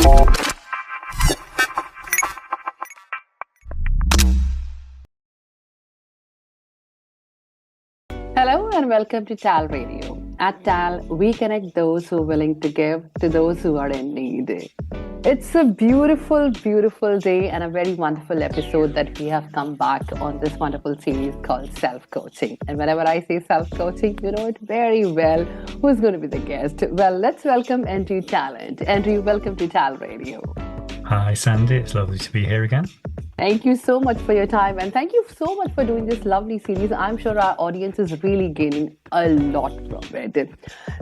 Hello and welcome to TALRadio. At TAL, we connect those who are willing to give to those who are in need. It's a beautiful, beautiful day and a very wonderful episode that we have come back on this wonderful series called Self-Coaching. And whenever I say self-coaching, you know it very well who's going to be the guest. Well, let's welcome Andrew Tallent. Andrew, welcome to TALRadio. Hi, Sandy. It's lovely to be here again. Thank you so much for your time and thank you so much for doing this lovely series. I'm sure our audience is really gaining a lot from it.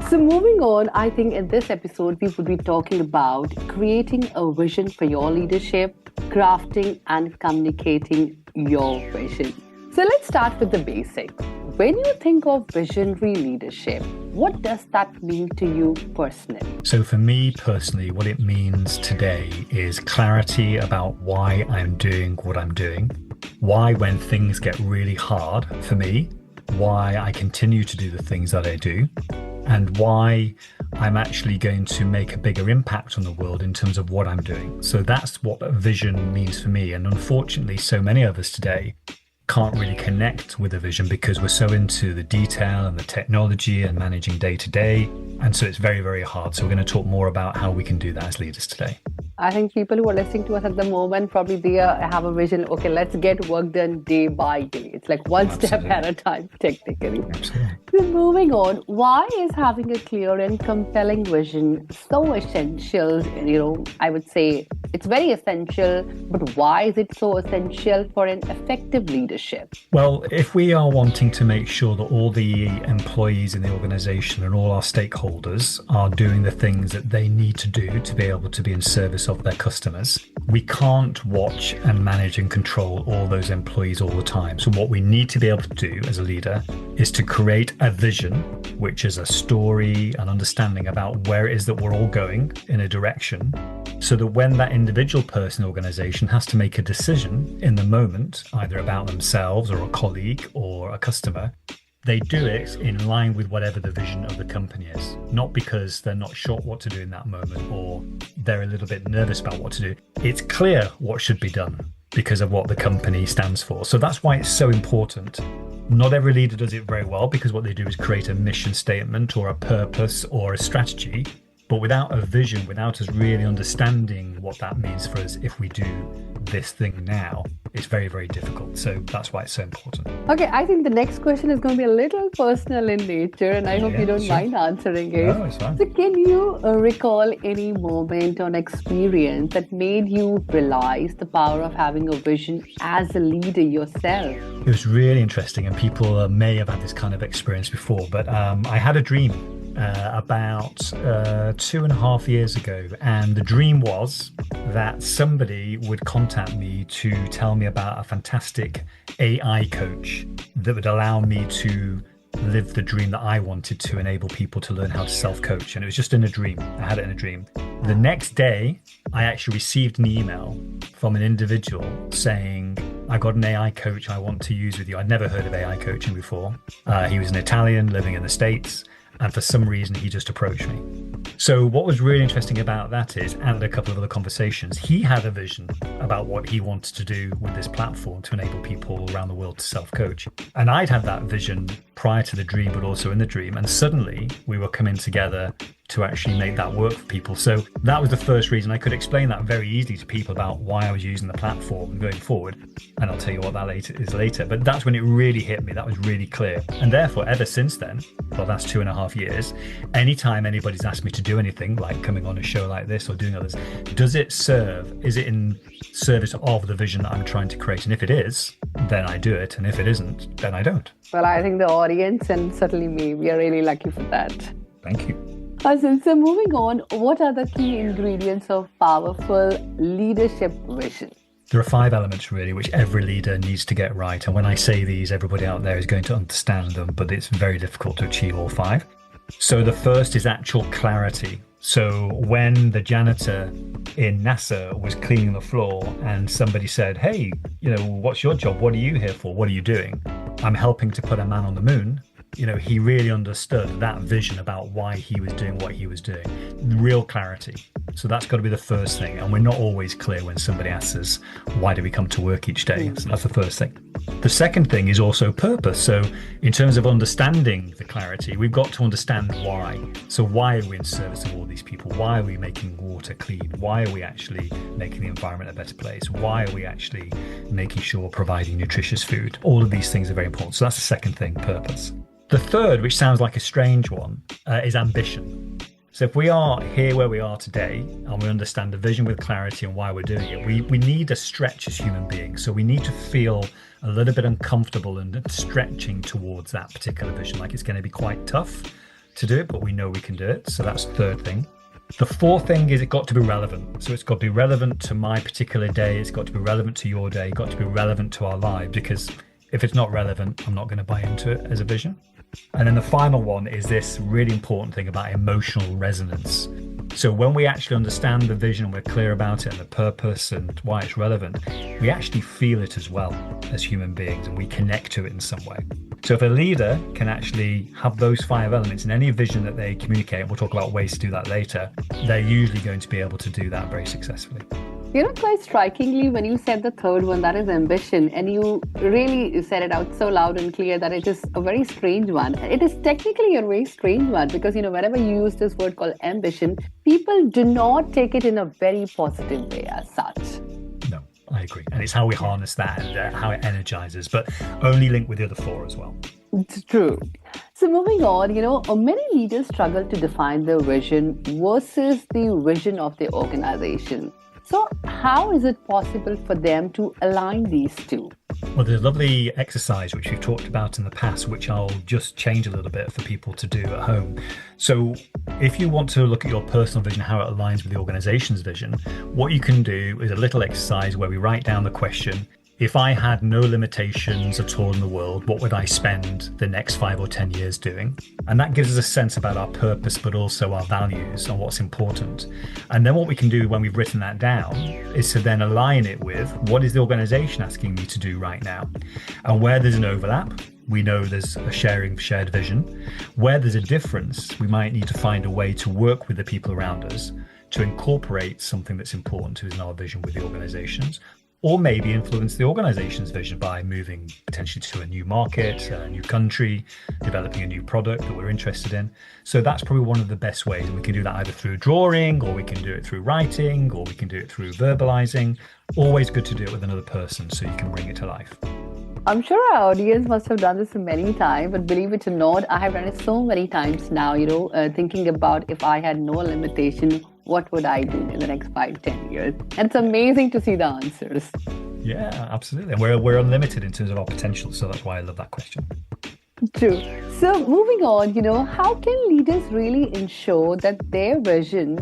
So moving on, I think in this episode, we will be talking about creating a vision for your leadership, crafting and communicating your vision. So let's start with the basics. When you think of visionary leadership, what does that mean to you personally? So for me personally, what it means today is clarity about why I'm doing what I'm doing, why when things get really hard for me, why I continue to do the things that I do, and why I'm actually going to make a bigger impact on the world in terms of what I'm doing. So that's what a vision means for me. And unfortunately, so many of us today can't really connect with a vision because we're so into the detail and the technology and managing day to day. And so it's very, very hard. So we're going to talk more about how we can do that as leaders today. I think people who are listening to us at the moment, probably they have a vision, okay, let's get work done day by day. It's like one step at a time, technically. Absolutely. So moving on, why is having a clear and compelling vision so essential? I would say it's very essential, but why is it so essential for an effective leadership? Well, if we are wanting to make sure that all the employees in the organization and all our stakeholders are doing the things that they need to do to be able to be in service of their customers, we can't watch and manage and control all those employees all the time. So what we need to be able to do as a leader is to create a vision, which is a story, an understanding about where it is that we're all going in a direction, so that when that individual person, organization has to make a decision in the moment, either about themselves or a colleague or a customer, they do it in line with whatever the vision of the company is, not because they're not sure what to do in that moment or they're a little bit nervous about what to do. It's clear what should be done because of what the company stands for. So that's why it's so important. Not every leader does it very well because what they do is create a mission statement or a purpose or a strategy. But without a vision, without us really understanding what that means for us if we do this thing now, it's very, very difficult. So that's why it's so important. Okay, I think the next question is going to be a little personal in nature, and I hope you don't mind answering it. No, it's fine. So can you recall any moment or experience that made you realize the power of having a vision as a leader yourself? It was really interesting, and people may have had this kind of experience before, but I had a dream about 2.5 years ago, and the dream was that somebody would contact me to tell me about a fantastic AI coach that would allow me to live the dream that I wanted to enable people to learn how to self-coach. And it was just in a dream. I had it in a dream. The next day, I actually received an email from an individual saying, I got an AI coach I want to use with you. I'd never heard of AI coaching before. He was an Italian living in the States. And for some reason, he just approached me. So what was really interesting about that is, and a couple of other conversations, he had a vision about what he wanted to do with this platform to enable people around the world to self-coach. And I'd had that vision prior to the dream, but also in the dream. And suddenly we were coming together to actually make that work for people. So that was the first reason. I could explain that very easily to people about why I was using the platform going forward. And I'll tell you what that is later. But that's when it really hit me. That was really clear. And therefore, ever since then, for the last 2.5 years, anytime anybody's asked me to do anything, like coming on a show like this or doing others, does it serve? Is it in service of the vision that I'm trying to create? And if it is, then I do it. And if it isn't, then I don't. Well, I think the audience and certainly me, we are really lucky for that. Thank you. Awesome. So moving on, what are the key ingredients of powerful leadership vision? There are 5 elements really which every leader needs to get right. And when I say these, everybody out there is going to understand them, but it's very difficult to achieve all 5. So the first is actual clarity. So when the janitor in NASA was cleaning the floor and somebody said, hey, what's your job? What are you here for? What are you doing? I'm helping to put a man on the moon. he really understood that vision about why he was doing what he was doing. Real clarity. So that's got to be the first thing. And we're not always clear when somebody asks us, why do we come to work each day? So that's the first thing. The second thing is also purpose. So in terms of understanding the clarity, we've got to understand why. So why are we in service of all these people? Why are we making water clean? Why are we actually making the environment a better place? Why are we actually making sure we're providing nutritious food? All of these things are very important. So that's the second thing, purpose. The third, which sounds like a strange one, is ambition. So if we are here where we are today and we understand the vision with clarity and why we're doing it, we need a stretch as human beings. So we need to feel a little bit uncomfortable and stretching towards that particular vision. Like it's going to be quite tough to do it, but we know we can do it. So that's the third thing. The fourth thing is it got to be relevant. So it's got to be relevant to my particular day. It's got to be relevant to your day. It's got to be relevant to our lives, because if it's not relevant, I'm not going to buy into it as a vision. And then the final one is this really important thing about emotional resonance. So when we actually understand the vision and we're clear about it and the purpose and why it's relevant, we actually feel it as well as human beings, and we connect to it in some way. So if a leader can actually have those 5 elements in any vision that they communicate, and we'll talk about ways to do that later, they're usually going to be able to do that very successfully. Quite strikingly, when you said the third one, that is ambition, and you really said it out so loud and clear that it is a very strange one. It is technically a very strange one because, whenever you use this word called ambition, people do not take it in a very positive way as such. No, I agree. And it's how we harness that and how it energizes, but only linked with the other 4 as well. It's true. So moving on, many leaders struggle to define their vision versus the vision of their organization. So how is it possible for them to align these two? Well, there's a lovely exercise which we've talked about in the past, which I'll just change a little bit for people to do at home. So if you want to look at your personal vision, how it aligns with the organization's vision, what you can do is a little exercise where we write down the question: if I had no limitations at all in the world, what would I spend the next 5 or 10 years doing? And that gives us a sense about our purpose, but also our values and what's important. And then what we can do when we've written that down is to then align it with what is the organization asking me to do right now? And where there's an overlap, we know there's a shared vision. Where there's a difference, we might need to find a way to work with the people around us to incorporate something that's important to us in our vision with the organizations, or maybe influence the organization's vision by moving potentially to a new market, a new country, developing a new product that we're interested in. So that's probably one of the best ways. And we can do that either through drawing, or we can do it through writing, or we can do it through verbalizing. Always good to do it with another person so you can bring it to life. I'm sure our audience must have done this many times, but believe it or not, I have done it so many times now, thinking about if I had no limitation, what would I do in the next 5-10 years? And it's amazing to see the answers. Yeah, absolutely. And we're unlimited in terms of our potential. So that's why I love that question. True. So moving on, how can leaders really ensure that their vision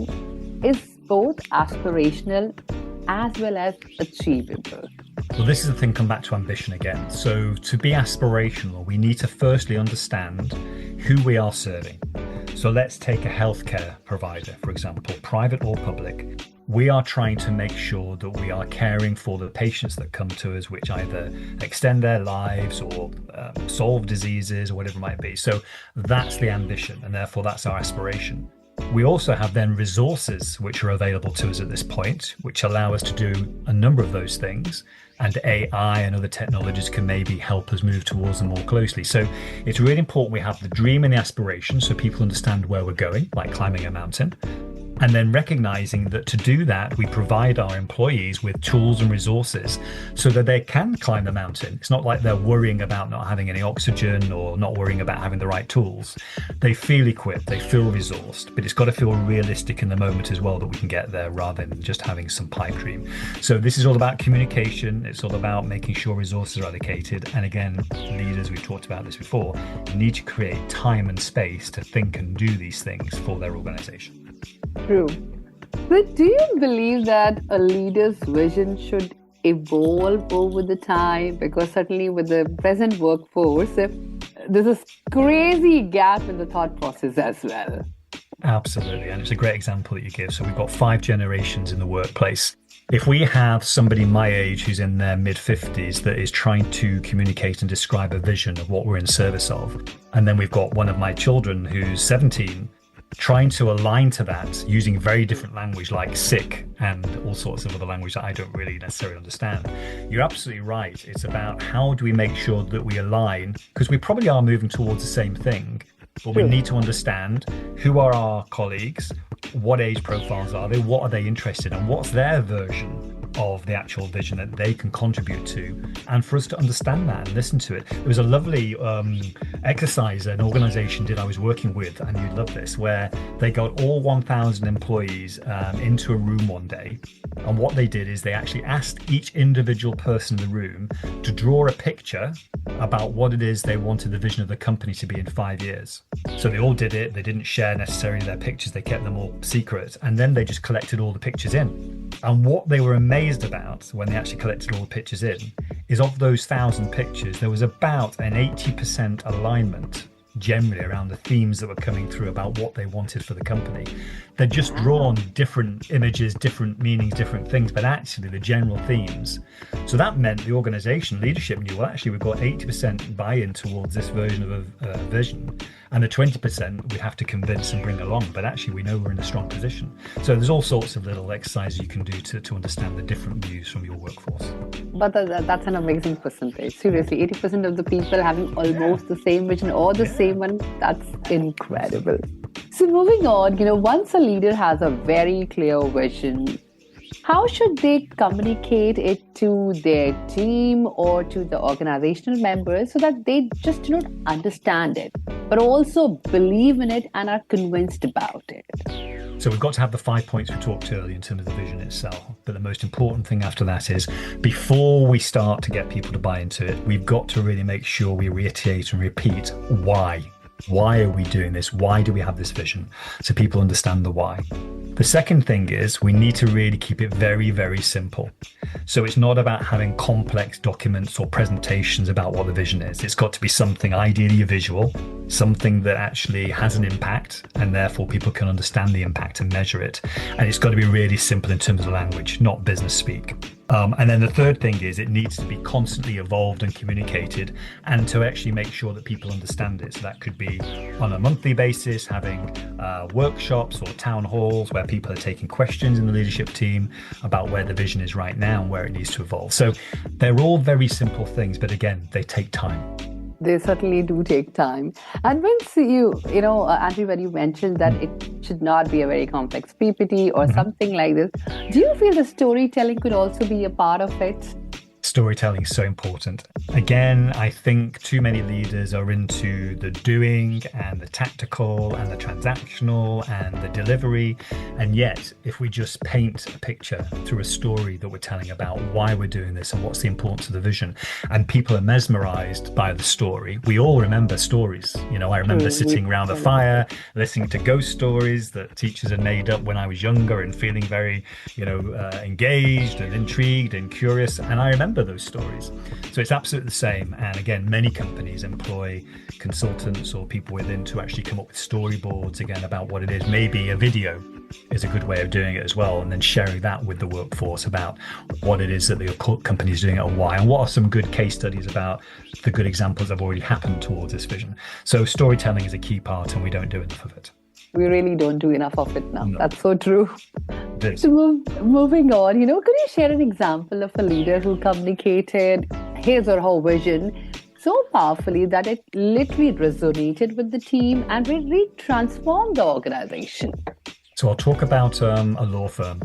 is both aspirational as well as achievable? Well, this is the thing, come back to ambition again. So to be aspirational, we need to firstly understand who we are serving. So let's take a healthcare provider, for example, private or public. We are trying to make sure that we are caring for the patients that come to us, which either extend their lives or solve diseases or whatever it might be. So that's the ambition, and therefore that's our aspiration. We also have then resources which are available to us at this point, which allow us to do a number of those things. And AI and other technologies can maybe help us move towards them more closely. So it's really important we have the dream and the aspiration so people understand where we're going, like climbing a mountain. And then recognizing that to do that, we provide our employees with tools and resources so that they can climb the mountain. It's not like they're worrying about not having any oxygen or not worrying about having the right tools. They feel equipped, they feel resourced, but it's got to feel realistic in the moment as well that we can get there rather than just having some pipe dream. So this is all about communication. It's all about making sure resources are allocated. And again, leaders, we've talked about this before, need to create time and space to think and do these things for their organization. True. But do you believe that a leader's vision should evolve over the time? Because certainly with the present workforce, there's a crazy gap in the thought process as well. Absolutely. And it's a great example that you give. So we've got 5 generations in the workplace. If we have somebody my age who's in their mid 50s that is trying to communicate and describe a vision of what we're in service of, and then we've got one of my children who's 17 trying to align to that using very different language like sick and all sorts of other language that I don't really necessarily understand. You're absolutely right. It's about how do we make sure that we align, because we probably are moving towards the same thing, but we need to understand who are our colleagues, what age profiles are they, what are they interested in, what's their version of the actual vision that they can contribute to, and for us to understand that and listen to it. There was a lovely exercise an organization did I was working with, and you'd love this, where they got all 1,000 employees into a room one day, and what they did is they actually asked each individual person in the room to draw a picture about what it is they wanted the vision of the company to be in 5 years. So they all did it. They didn't share necessarily their pictures. They kept them all secret, and then they just collected all the pictures in. And what they were amazed about when they actually collected all the pictures in is of those 1,000 pictures, there was about an 80% alignment generally around the themes that were coming through about what they wanted for the company. They'd just drawn different images, different meanings, different things, but actually the general themes. So that meant the organization leadership knew, well, actually we've got 80% buy-in towards this version of a vision, and the 20% we have to convince and bring along, but actually we know we're in a strong position. So there's all sorts of little exercises you can do to understand the different views from your workforce. But that's an amazing percentage. Seriously, 80% of the people having almost the same vision or the same one, that's incredible. So moving on, once a leader has a very clear vision, how should they communicate it to their team or to the organizational members so that they just do not understand it, but also believe in it and are convinced about it? So we've got to have the 5 points we talked earlier in terms of the vision itself. But the most important thing after that is, before we start to get people to buy into it, we've got to really make sure we reiterate and repeat why. Why are we doing this? Why do we have this vision? So people understand the why. The second thing is we need to really keep it very, very simple. So it's not about having complex documents or presentations about what the vision is. It's got to be something ideally visual, something that actually has an impact, and therefore people can understand the impact and measure it. And it's got to be really simple in terms of language, not business speak. And then the third thing is it needs to be constantly evolved and communicated, and to actually make sure that people understand it. So that could be on a monthly basis, having workshops or town halls where people are taking questions in the leadership team about where the vision is right now and where it needs to evolve. So they're all very simple things, but again, they take time. They certainly do take time. And once Andrew, when you mentioned that it should not be a very complex PPT or something like this, do you feel the storytelling could also be a part of it? Storytelling is so important. Again, I think too many leaders are into the doing and the tactical and the transactional and the delivery. And yet, if we just paint a picture through a story that we're telling about why we're doing this and what's the importance of the vision, and people are mesmerized by the story, we all remember stories. I remember sitting around the fire, listening to ghost stories that teachers had made up when I was younger and feeling very, engaged and intrigued and curious. And I remember those stories. So it's absolutely the same. And again, many companies employ consultants or people within to actually come up with storyboards again about what it is. Maybe a video is a good way of doing it as well, and then sharing that with the workforce about what it is that the company is doing and why, and what are some good case studies about the good examples that have already happened towards this vision. So storytelling is a key part, and we don't do enough of it. We really don't do enough of it now. No. That's so true. So moving on, could you share an example of a leader who communicated his or her vision so powerfully that it literally resonated with the team and really transformed the organization? So I'll talk about a law firm.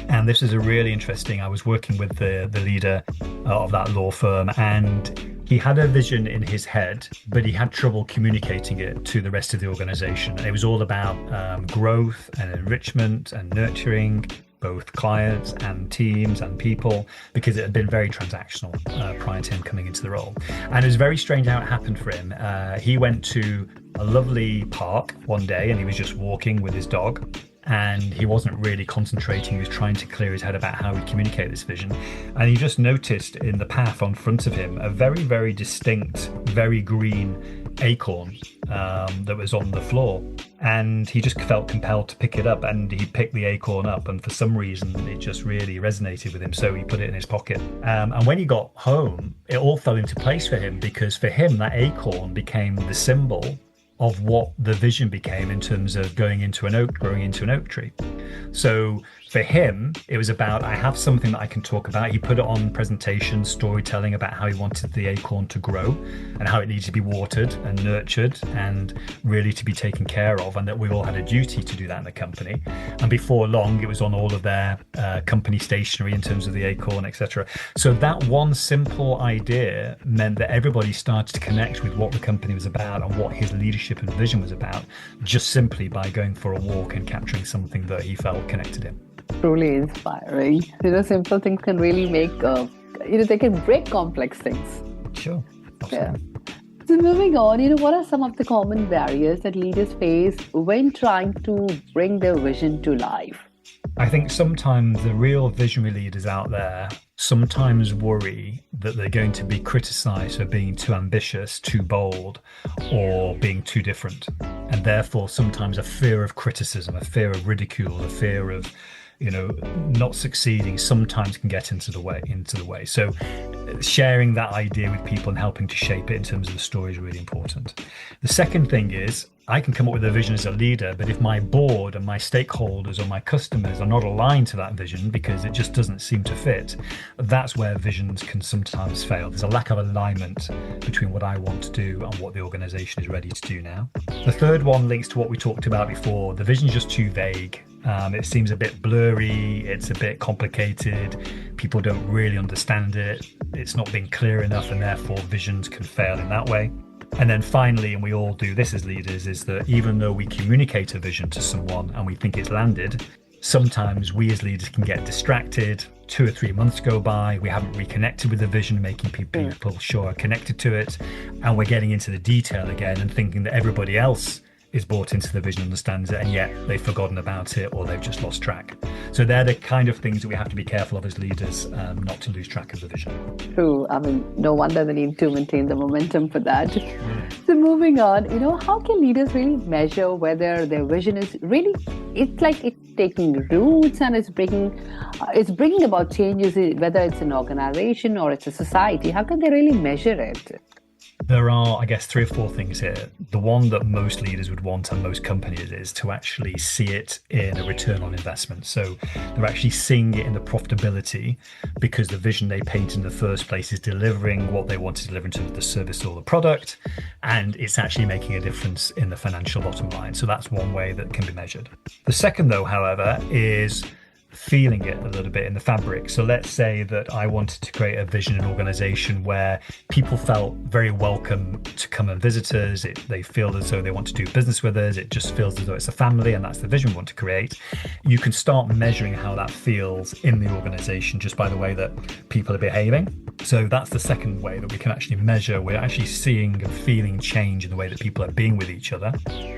And this is a really interesting, I was working with the leader of that law firm, and he had a vision in his head, but he had trouble communicating it to the rest of the organization. It was all about growth and enrichment and nurturing both clients and teams and people, because it had been very transactional prior to him coming into the role. And it was very strange how it happened for him. He went to a lovely park one day and he was just walking with his dog, and he wasn't really concentrating. He was trying to clear his head about how he'd communicate this vision. And he just noticed in the path on front of him a very, very distinct, very green acorn that was on the floor, and he just felt compelled to pick it up, and he picked the acorn up, and for some reason it just really resonated with him, so he put it in his pocket. And when he got home, it all fell into place for him, because for him that acorn became the symbol of what the vision became in terms of growing into an oak tree. So for him, it was about, I have something that I can talk about. He put it on presentation, storytelling about how he wanted the acorn to grow and how it needs to be watered and nurtured and really to be taken care of, and that we all had a duty to do that in the company. And before long, it was on all of their company stationery in terms of the acorn, etc. So that one simple idea meant that everybody started to connect with what the company was about and what his leadership and vision was about, just simply by going for a walk and capturing something that he felt connected him. Truly inspiring. Simple things can really make, they can break complex things. Sure. Absolutely. Yeah. So moving on, what are some of the common barriers that leaders face when trying to bring their vision to life? I think sometimes the real visionary leaders out there sometimes worry that they're going to be criticized for being too ambitious, too bold, or being too different. And therefore, sometimes a fear of criticism, a fear of ridicule, a fear of not succeeding sometimes can get into the way. So sharing that idea with people and helping to shape it in terms of the story is really important. The second thing is, I can come up with a vision as a leader, but if my board and my stakeholders or my customers are not aligned to that vision because it just doesn't seem to fit, that's where visions can sometimes fail. There's a lack of alignment between what I want to do and what the organization is ready to do now. The third one links to what we talked about before. The vision's just too vague. It seems a bit blurry, it's a bit complicated, people don't really understand it, it's not being clear enough, and therefore visions can fail in that way. And then finally, and we all do this as leaders, is that even though we communicate a vision to someone and we think it's landed, sometimes we as leaders can get distracted. 2 or 3 months go by, we haven't reconnected with the vision, making people sure are connected to it, and we're getting into the detail again and thinking that everybody else is bought into the vision, understands it, and yet they've forgotten about it or they've just lost track. So they're the kind of things that we have to be careful of as leaders, not to lose track of the vision. True. No wonder they need to maintain the momentum for that. So moving on, how can leaders really measure whether their vision is really, it's like it's taking roots and it's bringing about changes, whether it's an organization or it's a society? How can they really measure it? There are, I guess, 3 or 4 things here. The one that most leaders would want and most companies is to actually see it in a return on investment. So they're actually seeing it in the profitability because the vision they paint in the first place is delivering what they want to deliver in terms of the service or the product, and it's actually making a difference in the financial bottom line. So that's one way that can be measured. The second, though, however, is feeling it a little bit in the fabric. So let's say that I wanted to create a vision and organization where people felt very welcome to come and visit us. They feel as though they want to do business with us. It just feels as though it's a family, and that's the vision we want to create. You can start measuring how that feels in the organization just by the way that people are behaving. So that's the second way that we can actually measure. We're actually seeing and feeling change in the way that people are being with each other.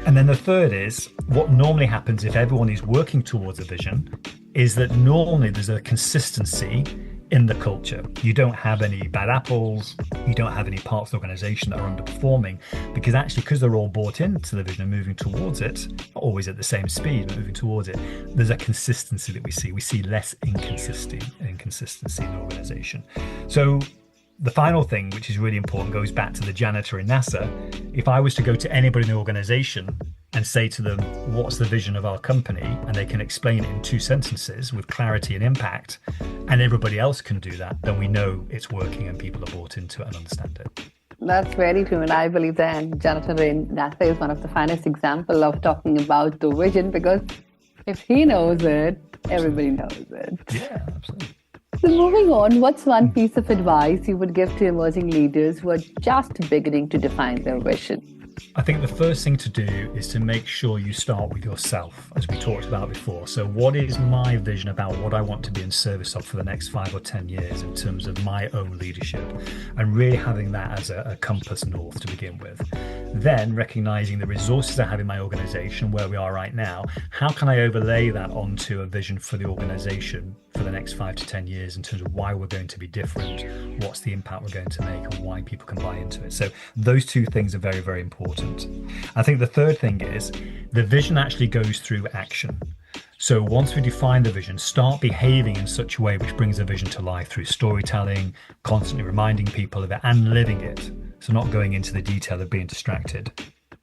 And then the third is, what normally happens if everyone is working towards a vision is that normally there's a consistency in the culture. You don't have any bad apples, you don't have any parts of the organization that are underperforming, because they're all bought into the vision and moving towards it, not always at the same speed, but moving towards it, there's a consistency that we see. We see less inconsistency in the organization. So the final thing, which is really important, goes back to the janitor in NASA. If I was to go to anybody in the organization and say to them, what's the vision of our company? And they can explain it in 2 sentences with clarity and impact, and everybody else can do that, then we know it's working and people are bought into it and understand it. That's very true. And I believe that janitor in NASA is one of the finest examples of talking about the vision, because if he knows it, everybody knows it. Yeah, absolutely. So moving on, what's one piece of advice you would give to emerging leaders who are just beginning to define their vision? I think the first thing to do is to make sure you start with yourself, as we talked about before. So what is my vision about what I want to be in service of for the next 5 or 10 years in terms of my own leadership, and really having that as a compass north to begin with. Then recognizing the resources I have in my organization, where we are right now, how can I overlay that onto a vision for the organization for the next 5 to 10 years in terms of why we're going to be different, what's the impact we're going to make, and why people can buy into it. So those two things are very, very important. I think the third thing is the vision actually goes through action. So once we define the vision, start behaving in such a way which brings the vision to life through storytelling, constantly reminding people of it and living it. So not going into the detail of being distracted.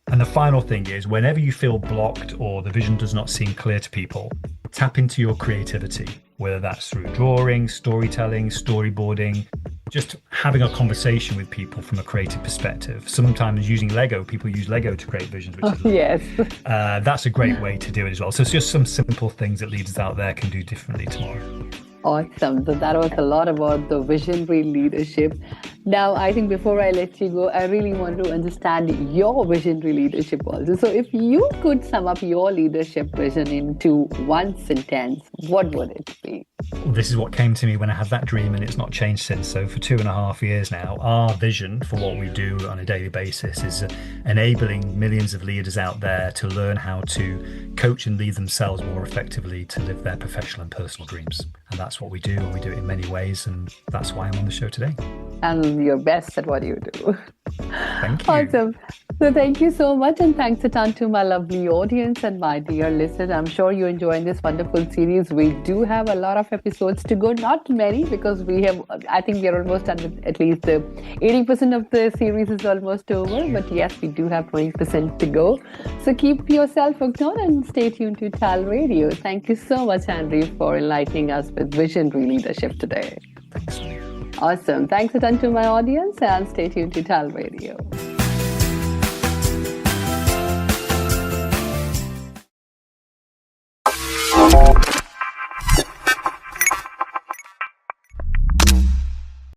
And the final thing is, whenever you feel blocked or the vision does not seem clear to people, tap into your creativity, whether that's through drawing, storytelling, storyboarding, just having a conversation with people from a creative perspective. Sometimes using Lego, people use Lego to create visions, which is yes. That's a great way to do it as well. So it's just some simple things that leaders out there can do differently tomorrow. Awesome. So that was a lot about the visionary leadership. Now, I think before I let you go, I really want to understand your visionary leadership also. So if you could sum up your leadership vision into one sentence, what would it be? This is what came to me when I had that dream, and it's not changed since. So for 2.5 years now, our vision for what we do on a daily basis is enabling millions of leaders out there to learn how to coach and lead themselves more effectively to live their professional and personal dreams. And that's what we do, and we do it in many ways, and that's why I'm on the show today. And you're best at what you do. Thank you. Awesome. So thank you so much, and thanks a ton to my lovely audience and my dear listeners. I'm sure you're enjoying this wonderful series. We do have a lot of episodes to go, not many, because I think we are almost done at least 80% of the series is almost over. But yes, we do have 20% to go. So keep yourself hooked on and stay tuned to TALRadio. Thank you so much, Andrew, for enlightening us with visionary leadership today. Thanks. Awesome. Thanks a ton to my audience, and stay tuned to TALRadio.